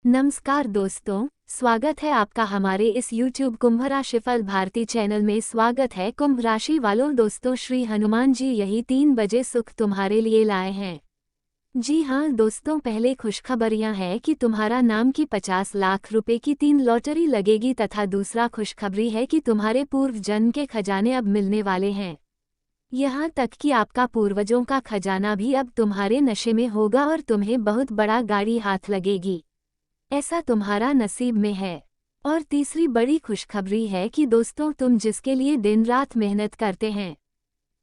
नमस्कार दोस्तों, स्वागत है आपका हमारे इस YouTube कुंभ राशिफल भारती चैनल में। स्वागत है कुंभ राशि वालों। दोस्तों, श्री हनुमान जी यही 3 बजे सुख तुम्हारे लिए लाए हैं। जी हाँ दोस्तों, पहले खुशखबरियां हैं कि तुम्हारा नाम की 50 लाख रुपए की 3 लॉटरी लगेगी तथा दूसरा खुशखबरी है कि तुम्हारे पूर्व जन्म के खजाने अब मिलने वाले हैं। यहाँ तक कि आपका पूर्वजों का खजाना भी अब तुम्हारे नशे में होगा और तुम्हें बहुत बड़ा गाड़ी हाथ लगेगी। ऐसा तुम्हारा नसीब में है। और तीसरी बड़ी खुशखबरी है कि दोस्तों, तुम जिसके लिए दिन रात मेहनत करते हैं,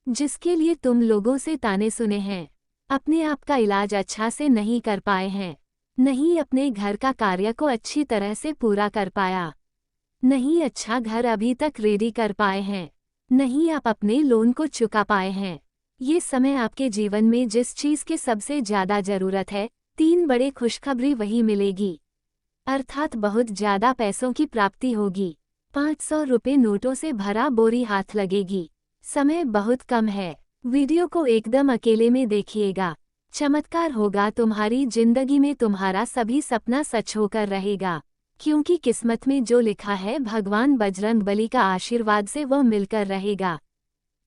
जिसके लिए तुम लोगों से ताने सुने हैं, अपने आप का इलाज अच्छा से नहीं कर पाए हैं, नहीं अपने घर का कार्य को अच्छी तरह से पूरा कर पाया, नहीं अच्छा घर अभी तक रेडी कर पाए हैं, नहीं आप अपने लोन को चुका पाए हैं, ये समय आपके जीवन में जिस चीज़ की सबसे ज़्यादा ज़रूरत है, 3 बड़े खुशखबरी वही मिलेगी। अर्थात बहुत ज्यादा पैसों की प्राप्ति होगी। 500 रुपये नोटों से भरा बोरी हाथ लगेगी। समय बहुत कम है। वीडियो को एकदम अकेले में देखिएगा। चमत्कार होगा तुम्हारी जिंदगी में, तुम्हारा सभी सपना सच होकर रहेगा। क्योंकि किस्मत में जो लिखा है, भगवान बजरंगबली का आशीर्वाद से वह मिलकर रहेगा।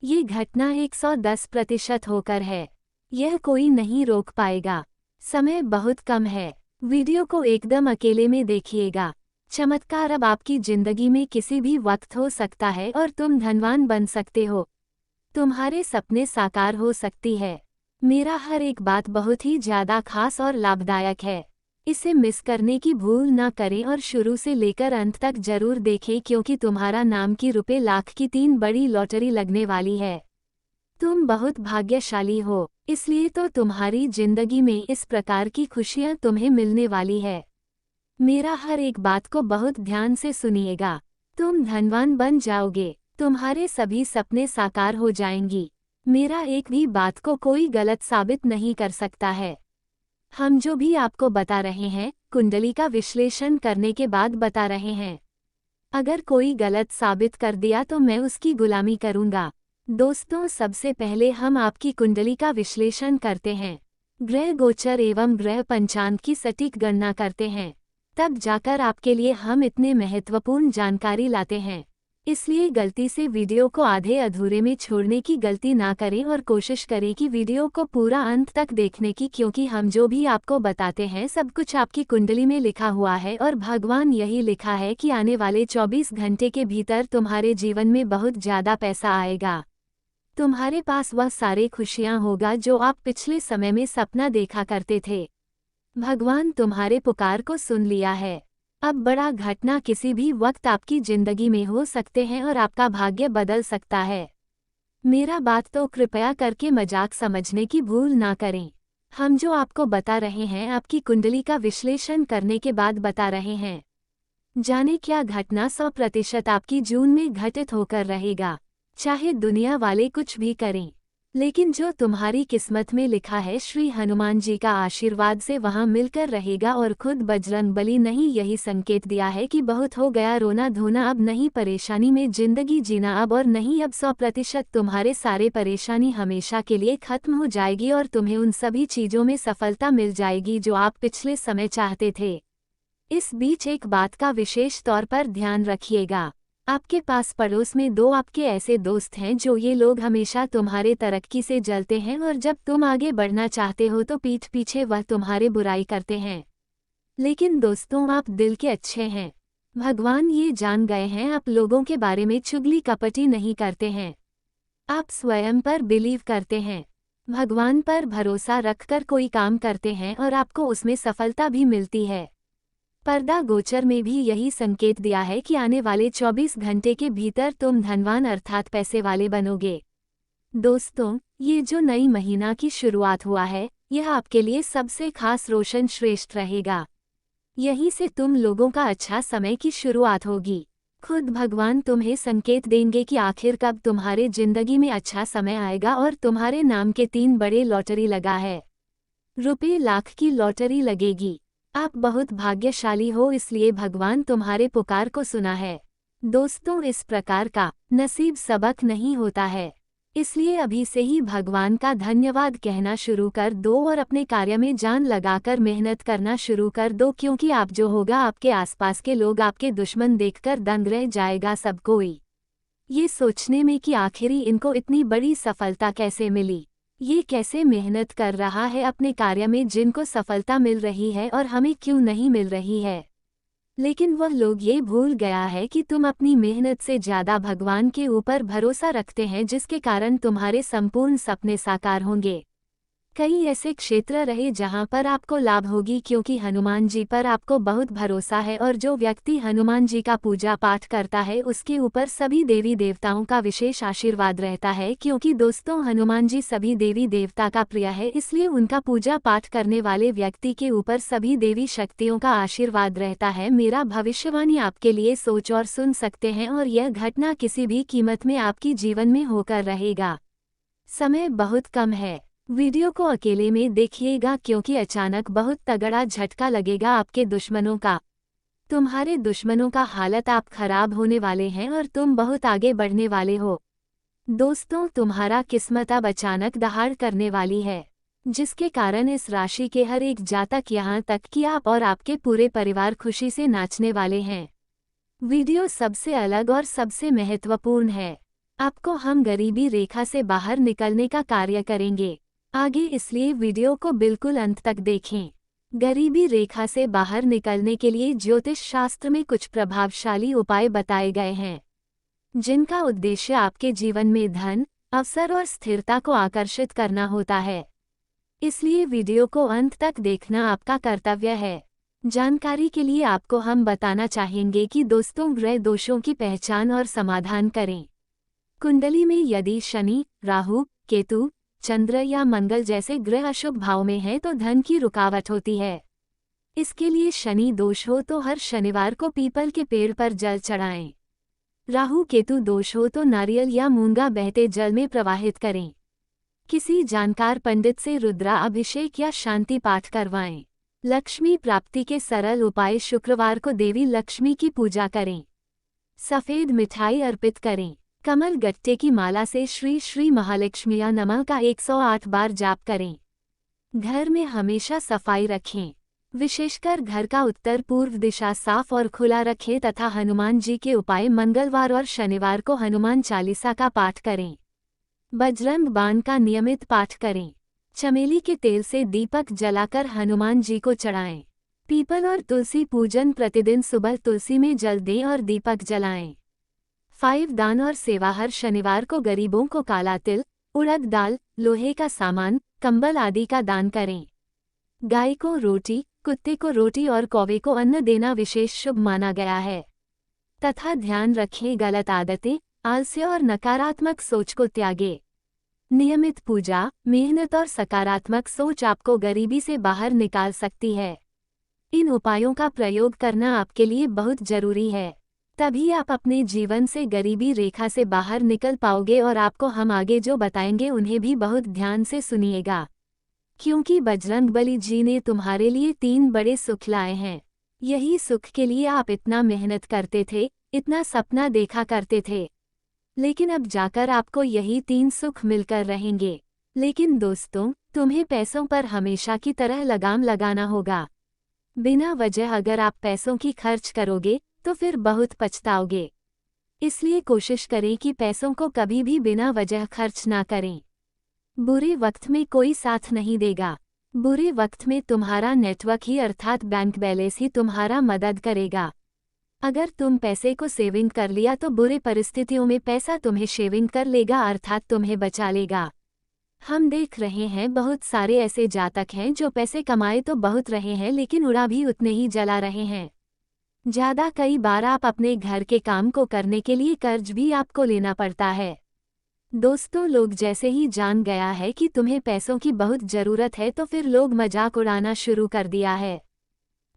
ये घटना 110% होकर है। यह कोई नहीं रोक पाएगा। समय बहुत कम है। वीडियो को एकदम अकेले में देखिएगा। चमत्कार अब आपकी जिंदगी में किसी भी वक्त हो सकता है और तुम धनवान बन सकते हो। तुम्हारे सपने साकार हो सकती है। मेरा हर एक बात बहुत ही ज्यादा खास और लाभदायक है। इसे मिस करने की भूल ना करें और शुरू से लेकर अंत तक जरूर देखें, क्योंकि तुम्हारा नाम की रुपए लाख की 3 बड़ी लॉटरी लगने वाली है। तुम बहुत भाग्यशाली हो, इसलिए तो तुम्हारी जिंदगी में इस प्रकार की खुशियां तुम्हें मिलने वाली है। मेरा हर एक बात को बहुत ध्यान से सुनिएगा। तुम धनवान बन जाओगे। तुम्हारे सभी सपने साकार हो जाएंगी। मेरा एक भी बात को कोई गलत साबित नहीं कर सकता है। हम जो भी आपको बता रहे हैं, कुंडली का विश्लेषण करने के बाद बता रहे हैं। अगर कोई गलत साबित कर दिया तो मैं उसकी गुलामी करूंगा। दोस्तों, सबसे पहले हम आपकी कुंडली का विश्लेषण करते हैं। ग्रह गोचर एवं ग्रह पंचांग की सटीक गणना करते हैं। तब जाकर आपके लिए हम इतने महत्वपूर्ण जानकारी लाते हैं। इसलिए गलती से वीडियो को आधे अधूरे में छोड़ने की गलती ना करें और कोशिश करें कि वीडियो को पूरा अंत तक देखने की, क्योंकि हम जो भी आपको बताते हैं सब कुछ आपकी कुंडली में लिखा हुआ है और भगवान यही लिखा है कि आने वाले 24 घंटे के भीतर तुम्हारे जीवन में बहुत ज़्यादा पैसा आएगा। तुम्हारे पास वह सारे खुशियां होगा जो आप पिछले समय में सपना देखा करते थे। भगवान तुम्हारे पुकार को सुन लिया है। अब बड़ा घटना किसी भी वक्त आपकी जिंदगी में हो सकते हैं और आपका भाग्य बदल सकता है। मेरा बात तो कृपया करके मजाक समझने की भूल ना करें। हम जो आपको बता रहे हैं, आपकी कुंडली का विश्लेषण करने के बाद बता रहे हैं। जाने क्या घटना 100% आपकी जून में घटित होकर रहेगा। चाहे दुनिया वाले कुछ भी करें, लेकिन जो तुम्हारी किस्मत में लिखा है, श्री हनुमान जी का आशीर्वाद से वहां मिलकर रहेगा। और खुद बजरंगबली ने ही यही संकेत दिया है कि बहुत हो गया रोना धोना, अब नहीं परेशानी में जिंदगी जीना, अब और नहीं, अब 100% तुम्हारे सारे परेशानी हमेशा के लिए खत्म हो जाएगी और तुम्हें उन सभी चीजों में सफलता मिल जाएगी जो आप पिछले समय चाहते थे। इस बीच एक बात का विशेष तौर पर ध्यान रखिएगा। आपके पास पड़ोस में 2 आपके ऐसे दोस्त हैं जो ये लोग हमेशा तुम्हारे तरक्की से जलते हैं और जब तुम आगे बढ़ना चाहते हो तो पीठ पीछे वह तुम्हारे बुराई करते हैं। लेकिन दोस्तों, आप दिल के अच्छे हैं। भगवान ये जान गए हैं आप लोगों के बारे में चुगली कपटी नहीं करते हैं। आप स्वयं पर बिलीव करते हैं, भगवान पर भरोसा रखकर कोई काम करते हैं और आपको उसमें सफलता भी मिलती है। पर्दा गोचर में भी यही संकेत दिया है कि आने वाले 24 घंटे के भीतर तुम धनवान अर्थात पैसे वाले बनोगे। दोस्तों, ये जो नई महीना की शुरुआत हुआ है, यह आपके लिए सबसे खास रोशन श्रेष्ठ रहेगा। यहीं से तुम लोगों का अच्छा समय की शुरुआत होगी। खुद भगवान तुम्हें संकेत देंगे कि आखिर कब तुम्हारे जिंदगी में अच्छा समय आएगा और तुम्हारे नाम के 3 बड़े लॉटरी लगा है। रुपये लाख की लॉटरी लगेगी। आप बहुत भाग्यशाली हो, इसलिए भगवान तुम्हारे पुकार को सुना है। दोस्तों, इस प्रकार का नसीब सबक नहीं होता है। इसलिए अभी से ही भगवान का धन्यवाद कहना शुरू कर दो और अपने कार्य में जान लगाकर मेहनत करना शुरू कर दो, क्योंकि आप जो होगा आपके आसपास के लोग आपके दुश्मन देखकर दंग रह जाएगा सब कोई, ये सोचने में कि आखिरी इनको इतनी बड़ी सफलता कैसे मिली, ये कैसे मेहनत कर रहा है अपने कार्य में जिनको सफलता मिल रही है और हमें क्यों नहीं मिल रही है। लेकिन वह लोग ये भूल गया है कि तुम अपनी मेहनत से ज़्यादा भगवान के ऊपर भरोसा रखते हैं, जिसके कारण तुम्हारे संपूर्ण सपने साकार होंगे। कई ऐसे क्षेत्र रहे जहां पर आपको लाभ होगी, क्योंकि हनुमान जी पर आपको बहुत भरोसा है और जो व्यक्ति हनुमान जी का पूजा पाठ करता है उसके ऊपर सभी देवी देवताओं का विशेष आशीर्वाद रहता है, क्योंकि दोस्तों हनुमान जी सभी देवी देवता का प्रिय है, इसलिए उनका पूजा पाठ करने वाले व्यक्ति के ऊपर सभी देवी शक्तियों का आशीर्वाद रहता है। मेरा भविष्यवाणी आपके लिए सोच और सुन सकते हैं और यह घटना किसी भी कीमत में आपकी जीवन में होकर रहेगा। समय बहुत कम है, वीडियो को अकेले में देखिएगा, क्योंकि अचानक बहुत तगड़ा झटका लगेगा आपके दुश्मनों का। तुम्हारे दुश्मनों का हालत आप खराब होने वाले हैं और तुम बहुत आगे बढ़ने वाले हो। दोस्तों तुम्हारा किस्मत अब अचानक दहाड़ करने वाली है, जिसके कारण इस राशि के हर एक जातक यहाँ तक कि आप और आपके पूरे परिवार खुशी से नाचने वाले हैं। वीडियो सबसे अलग और सबसे महत्वपूर्ण है। आपको हम गरीबी रेखा से बाहर निकलने का कार्य करेंगे आगे, इसलिए वीडियो को बिल्कुल अंत तक देखें। गरीबी रेखा से बाहर निकलने के लिए ज्योतिष शास्त्र में कुछ प्रभावशाली उपाय बताए गए हैं, जिनका उद्देश्य आपके जीवन में धन, अवसर और स्थिरता को आकर्षित करना होता है। इसलिए वीडियो को अंत तक देखना आपका कर्तव्य है। जानकारी के लिए आपको हम बताना चाहेंगे कि दोस्तों ग्रह दोषों की पहचान और समाधान करें। कुंडली में यदि शनि, राहु, केतु, चंद्र या मंगल जैसे ग्रह अशुभ भाव में हैं तो धन की रुकावट होती है। इसके लिए शनि दोष हो तो हर शनिवार को पीपल के पेड़ पर जल चढ़ाएं। राहु केतु दोष हो तो नारियल या मूंगा बहते जल में प्रवाहित करें। किसी जानकार पंडित से रुद्रा अभिषेक या शांति पाठ करवाएं। लक्ष्मी प्राप्ति के सरल उपाय, शुक्रवार को देवी लक्ष्मी की पूजा करें। सफ़ेद मिठाई अर्पित करें। कमल गट्टे की माला से श्री श्री महालक्ष्मिया नमः का 108 बार जाप करें। घर में हमेशा सफाई रखें, विशेषकर घर का उत्तर पूर्व दिशा साफ और खुला रखें तथा हनुमान जी के उपाय, मंगलवार और शनिवार को हनुमान चालीसा का पाठ करें। बजरंग बाण का नियमित पाठ करें। चमेली के तेल से दीपक जलाकर हनुमान जी को चढ़ाएं। पीपल और तुलसी पूजन, प्रतिदिन सुबह तुलसी में जल दें और दीपक जलाएं। 5 दान और सेवा, हर शनिवार को गरीबों को काला तिल, उड़द दाल, लोहे का सामान, कंबल आदि का दान करें। गाय को रोटी, कुत्ते को रोटी और कौवे को अन्न देना विशेष शुभ माना गया है। तथा ध्यान रखें, गलत आदतें, आलस्य और नकारात्मक सोच को त्यागें। नियमित पूजा, मेहनत और सकारात्मक सोच आपको गरीबी से बाहर निकाल सकती है। इन उपायों का प्रयोग करना आपके लिए बहुत जरूरी है, तभी आप अपने जीवन से गरीबी रेखा से बाहर निकल पाओगे। और आपको हम आगे जो बताएंगे उन्हें भी बहुत ध्यान से सुनिएगा, क्योंकि बजरंगबली जी ने तुम्हारे लिए 3 बड़े सुख लाए हैं। यही सुख के लिए आप इतना मेहनत करते थे, इतना सपना देखा करते थे, लेकिन अब जाकर आपको यही 3 सुख मिलकर रहेंगे। लेकिन दोस्तों तुम्हें पैसों पर हमेशा की तरह लगाम लगाना होगा। बिना वजह अगर आप पैसों की खर्च करोगे तो फिर बहुत पछताओगे। इसलिए कोशिश करें कि पैसों को कभी भी बिना वजह खर्च ना करें। बुरे वक्त में कोई साथ नहीं देगा। बुरे वक्त में तुम्हारा नेटवर्क ही अर्थात बैंक बैलेंस ही तुम्हारा मदद करेगा। अगर तुम पैसे को सेविंग कर लिया तो बुरे परिस्थितियों में पैसा तुम्हें शेविंग कर लेगा, अर्थात तुम्हें बचा लेगा। हम देख रहे हैं बहुत सारे ऐसे जातक हैं जो पैसे कमाए तो बहुत रहे हैं, लेकिन उड़ा भी उतने ही जला रहे हैं ज़्यादा। कई बार आप अपने घर के काम को करने के लिए कर्ज भी आपको लेना पड़ता है। दोस्तों लोग जैसे ही जान गया है कि तुम्हें पैसों की बहुत ज़रूरत है तो फिर लोग मजाक उड़ाना शुरू कर दिया है,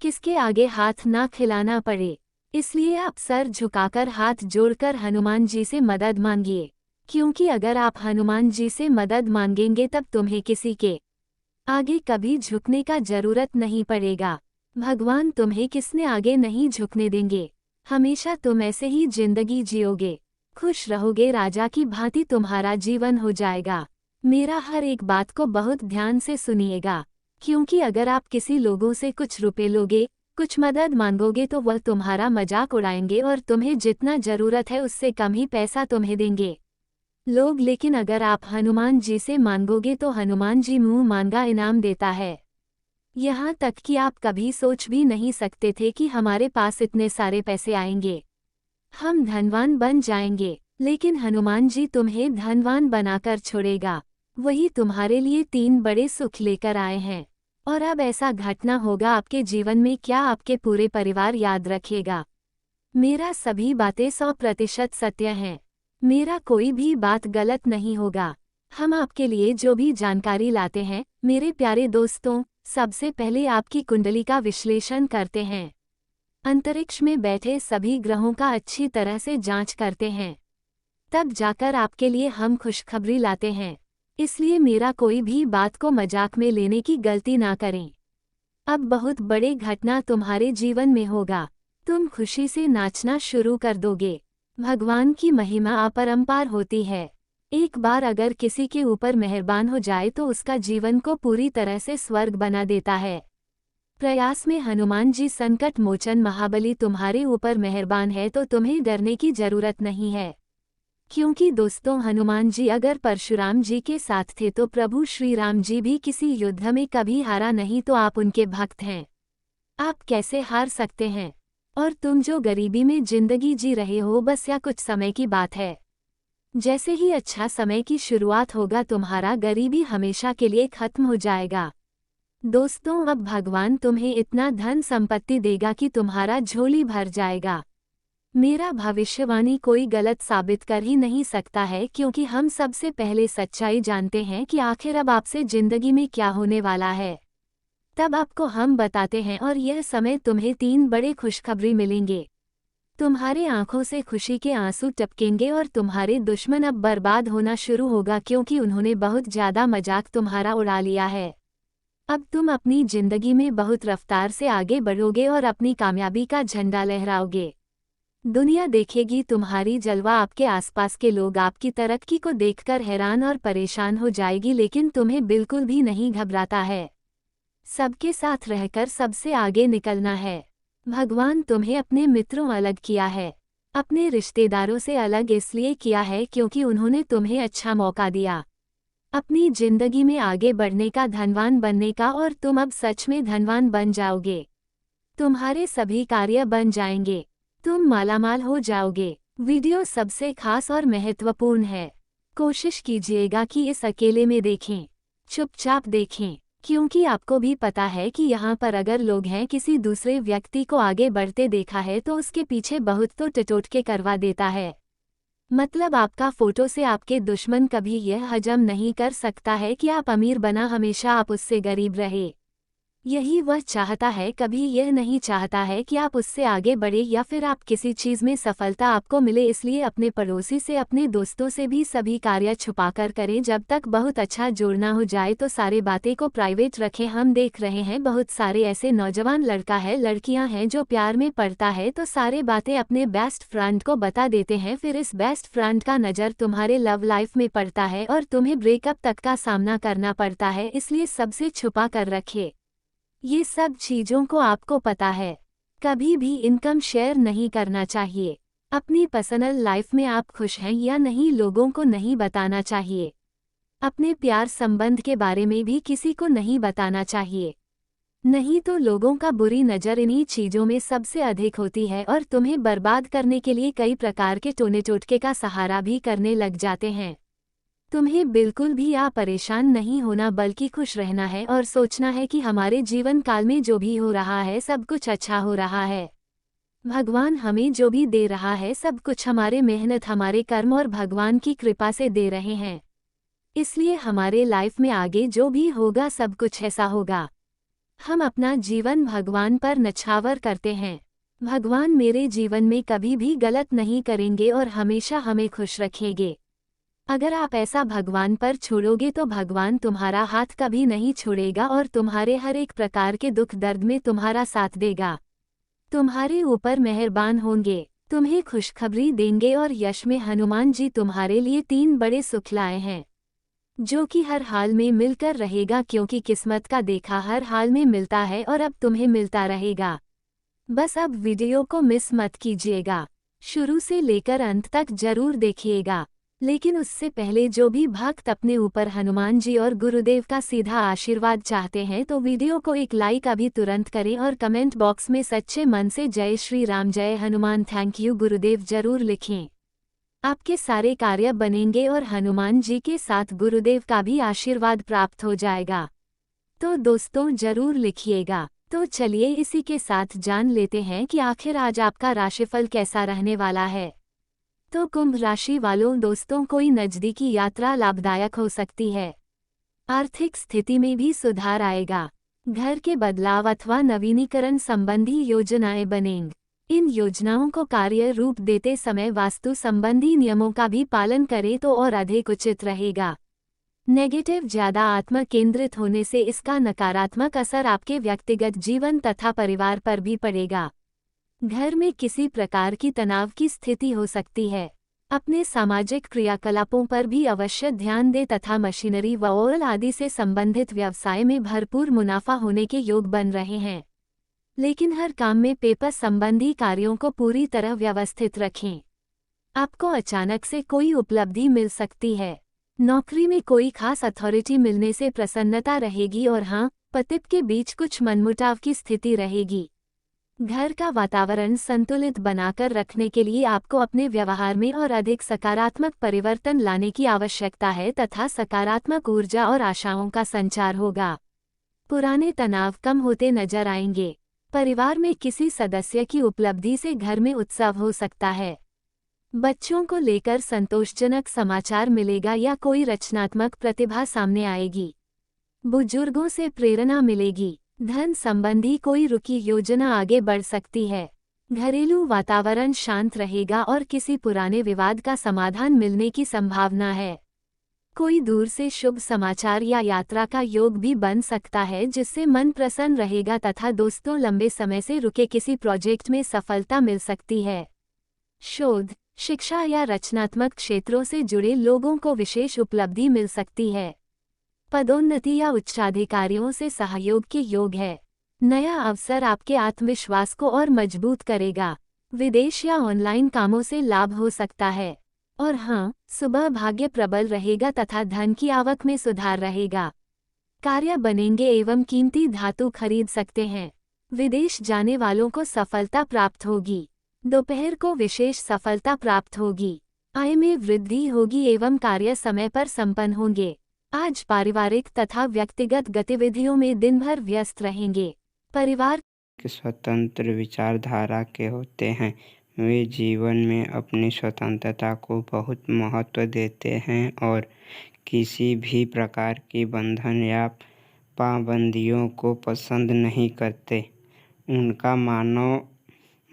किसके आगे हाथ ना खिलाना पड़े। इसलिए आप सर झुकाकर हाथ जोड़कर हनुमान जी से मदद मांगिए, क्योंकि अगर आप हनुमान जी से मदद मांगेंगे तब तुम्हें किसी के आगे कभी झुकने का जरूरत नहीं पड़ेगा। भगवान तुम्हें किसने आगे नहीं झुकने देंगे। हमेशा तुम ऐसे ही जिंदगी जियोगे। खुश रहोगे, राजा की भांति तुम्हारा जीवन हो जाएगा। मेरा हर एक बात को बहुत ध्यान से सुनिएगा, क्योंकि अगर आप किसी लोगों से कुछ रुपए लोगे, कुछ मदद मांगोगे तो वह तुम्हारा मजाक उड़ाएंगे और तुम्हें जितना जरूरत है उससे कम ही पैसा तुम्हें देंगे लोग। लेकिन अगर आप हनुमान जी से मांगोगे तो हनुमान जी मुंह मांगा इनाम देता है। यहाँ तक कि आप कभी सोच भी नहीं सकते थे कि हमारे पास इतने सारे पैसे आएंगे, हम धनवान बन जाएंगे, लेकिन हनुमान जी तुम्हें धनवान बनाकर छोड़ेगा। वही तुम्हारे लिए 3 बड़े सुख लेकर आए हैं। और अब ऐसा घटना होगा आपके जीवन में, क्या आपके पूरे परिवार याद रखेगा। मेरा सभी बातें 100% सत्य हैं। मेरा कोई भी बात गलत नहीं होगा। हम आपके लिए जो भी जानकारी लाते हैं मेरे प्यारे दोस्तों, सबसे पहले आपकी कुंडली का विश्लेषण करते हैं। अंतरिक्ष में बैठे सभी ग्रहों का अच्छी तरह से जांच करते हैं, तब जाकर आपके लिए हम खुशखबरी लाते हैं। इसलिए मेरा कोई भी बात को मजाक में लेने की गलती ना करें। अब बहुत बड़े घटना तुम्हारे जीवन में होगा। तुम खुशी से नाचना शुरू कर दोगे। भगवान की महिमा अपरंपार होती है। एक बार अगर किसी के ऊपर मेहरबान हो जाए तो उसका जीवन को पूरी तरह से स्वर्ग बना देता है। प्रयास में हनुमान जी संकट मोचन महाबली तुम्हारे ऊपर मेहरबान है तो तुम्हें डरने की जरूरत नहीं है, क्योंकि दोस्तों हनुमान जी अगर परशुराम जी के साथ थे तो प्रभु श्री राम जी भी किसी युद्ध में कभी हारा नहीं, तो आप उनके भक्त हैं, आप कैसे हार सकते हैं। और तुम जो गरीबी में जिंदगी जी रहे हो बस या कुछ समय की बात है। जैसे ही अच्छा समय की शुरुआत होगा तुम्हारा गरीबी हमेशा के लिए खत्म हो जाएगा। दोस्तों अब भगवान तुम्हें इतना धन संपत्ति देगा कि तुम्हारा झोली भर जाएगा। मेरा भविष्यवाणी कोई गलत साबित कर ही नहीं सकता है, क्योंकि हम सबसे पहले सच्चाई जानते हैं कि आखिर अब आपसे जिंदगी में क्या होने वाला है, तब आपको हम बताते हैं। और यह समय तुम्हें 3 बड़े खुशखबरी मिलेंगे। तुम्हारे आंखों से खुशी के आंसू टपकेंगे और तुम्हारे दुश्मन अब बर्बाद होना शुरू होगा, क्योंकि उन्होंने बहुत ज्यादा मजाक तुम्हारा उड़ा लिया है। अब तुम अपनी जिंदगी में बहुत रफ्तार से आगे बढ़ोगे और अपनी कामयाबी का झंडा लहराओगे। दुनिया देखेगी तुम्हारी जलवा, आपके आसपास के लोग आपकी तरक्की को देखकर हैरान और परेशान हो जाएगी, लेकिन तुम्हें बिल्कुल भी नहीं घबराता है। सबके साथ रहकर सबसे आगे निकलना है। भगवान तुम्हें अपने मित्रों अलग किया है, अपने रिश्तेदारों से अलग इसलिए किया है क्योंकि उन्होंने तुम्हें अच्छा मौका दिया अपनी जिंदगी में आगे बढ़ने का, धनवान बनने का, और तुम अब सच में धनवान बन जाओगे। तुम्हारे सभी कार्य बन जाएंगे, तुम मालामाल हो जाओगे। वीडियो सबसे खास और महत्वपूर्ण है। कोशिश कीजिएगा कि इस अकेले में देखें, चुपचाप देखें, क्योंकि आपको भी पता है कि यहाँ पर अगर लोग हैं किसी दूसरे व्यक्ति को आगे बढ़ते देखा है तो उसके पीछे बहुत तो टटोटके करवा देता है। मतलब आपका फोटो से आपके दुश्मन कभी यह हजम नहीं कर सकता है कि आप अमीर बना हमेशा आप उससे गरीब रहे। यही वह चाहता है, कभी यह नहीं चाहता है कि आप उससे आगे बढ़े या फिर आप किसी चीज़ में सफलता आपको मिले। इसलिए अपने पड़ोसी से, अपने दोस्तों से भी सभी कार्य छुपाकर करें। जब तक बहुत अच्छा जोड़ना हो जाए तो सारी बातें को प्राइवेट रखें। हम देख रहे हैं बहुत सारे ऐसे नौजवान लड़का है, लड़कियां हैं जो प्यार में पड़ता है तो सारे बातें अपने बेस्ट फ्रेंड को बता देते हैं। फिर इस बेस्ट फ्रेंड का नज़र तुम्हारे लव लाइफ में पड़ता है और तुम्हें ब्रेकअप तक का सामना करना पड़ता है। इसलिए सबसे छुपा कर रखे। ये सब चीज़ों को आपको पता है। कभी भी इनकम शेयर नहीं करना चाहिए। अपनी पर्सनल लाइफ में आप खुश हैं या नहीं लोगों को नहीं बताना चाहिए। अपने प्यार संबंध के बारे में भी किसी को नहीं बताना चाहिए, नहीं तो लोगों का बुरी नज़र इन्हीं चीज़ों में सबसे अधिक होती है और तुम्हें बर्बाद करने के लिए कई प्रकार के टोने टोटके का सहारा भी करने लग जाते हैं। तुम्हें बिल्कुल भी परेशान नहीं होना, बल्कि खुश रहना है और सोचना है कि हमारे जीवन काल में जो भी हो रहा है सब कुछ अच्छा हो रहा है। भगवान हमें जो भी दे रहा है सब कुछ हमारे मेहनत, हमारे कर्म और भगवान की कृपा से दे रहे हैं। इसलिए हमारे लाइफ में आगे जो भी होगा सब कुछ ऐसा होगा। हम अपना जीवन भगवान पर नछावर करते हैं। भगवान मेरे जीवन में कभी भी गलत नहीं करेंगे और हमेशा हमें खुश रखेंगे। अगर आप ऐसा भगवान पर छोड़ोगे तो भगवान तुम्हारा हाथ कभी नहीं छोड़ेगा और तुम्हारे हर एक प्रकार के दुख दर्द में तुम्हारा साथ देगा, तुम्हारे ऊपर मेहरबान होंगे। तुम्हें खुशखबरी देंगे और यश में हनुमान जी तुम्हारे लिए 3 बड़े सुख लाए हैं, जो कि हर हाल में मिलकर रहेगा, क्योंकि किस्मत का देखा हर हाल में मिलता है और अब तुम्हें मिलता रहेगा। बस अब वीडियो को मिस मत कीजिएगा, शुरू से लेकर अंत तक जरूर देखिएगा। लेकिन उससे पहले जो भी भक्त अपने ऊपर हनुमान जी और गुरुदेव का सीधा आशीर्वाद चाहते हैं तो वीडियो को एक लाइक अभी तुरंत करें और कमेंट बॉक्स में सच्चे मन से जय श्री राम, जय हनुमान, थैंक यू गुरुदेव जरूर लिखें। आपके सारे कार्य बनेंगे और हनुमान जी के साथ गुरुदेव का भी आशीर्वाद प्राप्त हो जाएगा। तो दोस्तों जरूर लिखिएगा। तो चलिए इसी के साथ जान लेते हैं कि आखिर आज आपका राशिफल कैसा रहने वाला है। तो कुंभ राशि वालों दोस्तों, कोई नजदीकी यात्रा लाभदायक हो सकती है। आर्थिक स्थिति में भी सुधार आएगा। घर के बदलाव अथवा नवीनीकरण संबंधी योजनाएं बनेंगी। इन योजनाओं को कार्य रूप देते समय वास्तु संबंधी नियमों का भी पालन करें तो और अधिक उचित रहेगा। नेगेटिव ज्यादा आत्म केंद्रित होने से इसका नकारात्मक असर आपके व्यक्तिगत जीवन तथा परिवार पर भी पड़ेगा। घर में किसी प्रकार की तनाव की स्थिति हो सकती है। अपने सामाजिक क्रियाकलापों पर भी अवश्य ध्यान दें तथा मशीनरी व ऑयल आदि से संबंधित व्यवसाय में भरपूर मुनाफा होने के योग बन रहे हैं। लेकिन हर काम में पेपर संबंधी कार्यों को पूरी तरह व्यवस्थित रखें। आपको अचानक से कोई उपलब्धि मिल सकती है। नौकरी में कोई खास अथॉरिटी मिलने से प्रसन्नता रहेगी और हाँ, पति के बीच कुछ मनमुटाव की स्थिति रहेगी। घर का वातावरण संतुलित बनाकर रखने के लिए आपको अपने व्यवहार में और अधिक सकारात्मक परिवर्तन लाने की आवश्यकता है तथा सकारात्मक ऊर्जा और आशाओं का संचार होगा। पुराने तनाव कम होते नजर आएंगे। परिवार में किसी सदस्य की उपलब्धि से घर में उत्सव हो सकता है। बच्चों को लेकर संतोषजनक समाचार मिलेगा या कोई रचनात्मक प्रतिभा सामने आएगी। बुजुर्गों से प्रेरणा मिलेगी। धन संबंधी कोई रुकी योजना आगे बढ़ सकती है। घरेलू वातावरण शांत रहेगा और किसी पुराने विवाद का समाधान मिलने की संभावना है। कोई दूर से शुभ समाचार या यात्रा का योग भी बन सकता है, जिससे मन प्रसन्न रहेगा तथा दोस्तों लंबे समय से रुके किसी प्रोजेक्ट में सफलता मिल सकती है। शोध, शिक्षा या रचनात्मक क्षेत्रों से जुड़े लोगों को विशेष उपलब्धि मिल सकती है। पदोन्नति या उच्चाधिकारियों से सहयोग के योग है। नया अवसर आपके आत्मविश्वास को और मजबूत करेगा। विदेश या ऑनलाइन कामों से लाभ हो सकता है। और हाँ, सुबह भाग्य प्रबल रहेगा तथा धन की आवक में सुधार रहेगा। कार्य बनेंगे एवं कीमती धातु खरीद सकते हैं। विदेश जाने वालों को सफलता प्राप्त होगी। दोपहर को विशेष सफलता प्राप्त होगी। आय में वृद्धि होगी एवं कार्य समय पर संपन्न होंगे। आज पारिवारिक तथा व्यक्तिगत गतिविधियों में दिन भर व्यस्त रहेंगे। परिवार स्वतंत्र विचारधारा के होते हैं। वे जीवन में अपनी स्वतंत्रता को बहुत महत्व देते हैं और किसी भी प्रकार की बंधन या पाबंदियों को पसंद नहीं करते। उनका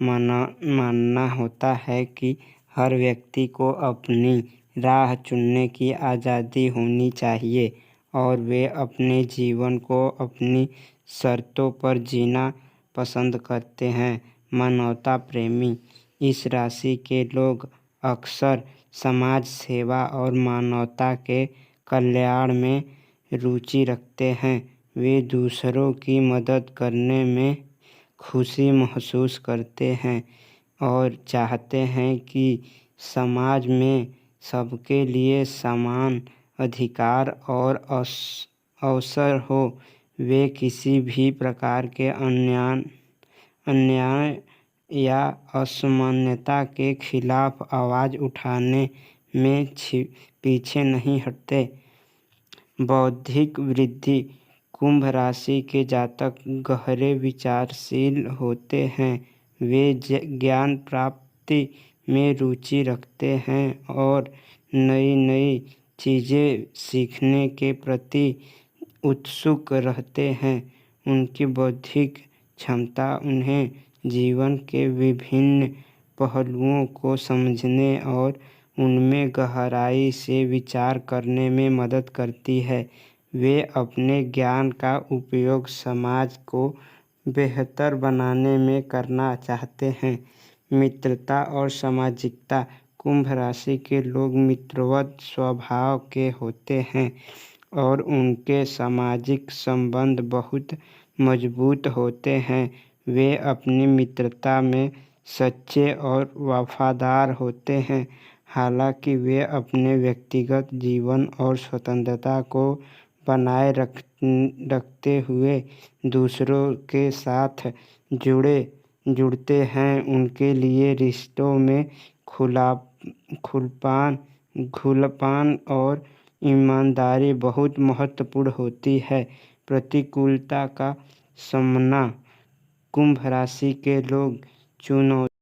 मानना होता है कि हर व्यक्ति को अपनी राह चुनने की आज़ादी होनी चाहिए और वे अपने जीवन को अपनी शर्तों पर जीना पसंद करते हैं। मानवता प्रेमी इस राशि के लोग अक्सर समाज सेवा और मानवता के कल्याण में रुचि रखते हैं। वे दूसरों की मदद करने में खुशी महसूस करते हैं और चाहते हैं कि समाज में सबके लिए समान अधिकार और अवसर हो। वे किसी भी प्रकार के अन्याय या असमानता के खिलाफ आवाज़ उठाने में पीछे नहीं हटते। बौद्धिक वृद्धि कुंभ राशि के जातक गहरे विचारशील होते हैं। वे ज्ञान प्राप्ति में रुचि रखते हैं और नई नई चीज़ें सीखने के प्रति उत्सुक रहते हैं। उनकी बौद्धिक क्षमता उन्हें जीवन के विभिन्न पहलुओं को समझने और उनमें गहराई से विचार करने में मदद करती है। वे अपने ज्ञान का उपयोग समाज को बेहतर बनाने में करना चाहते हैं। मित्रता और सामाजिकता। कुंभ राशि के लोग मित्रवत स्वभाव के होते हैं और उनके सामाजिक संबंध बहुत मजबूत होते हैं। वे अपनी मित्रता में सच्चे और वफादार होते हैं। हालांकि वे अपने व्यक्तिगत जीवन और स्वतंत्रता को बनाए रखते हुए दूसरों के साथ जुड़ते हैं। उनके लिए रिश्तों में खुलापन और ईमानदारी बहुत महत्वपूर्ण होती है। प्रतिकूलता का सामना। कुंभ राशि के लोग चुनौती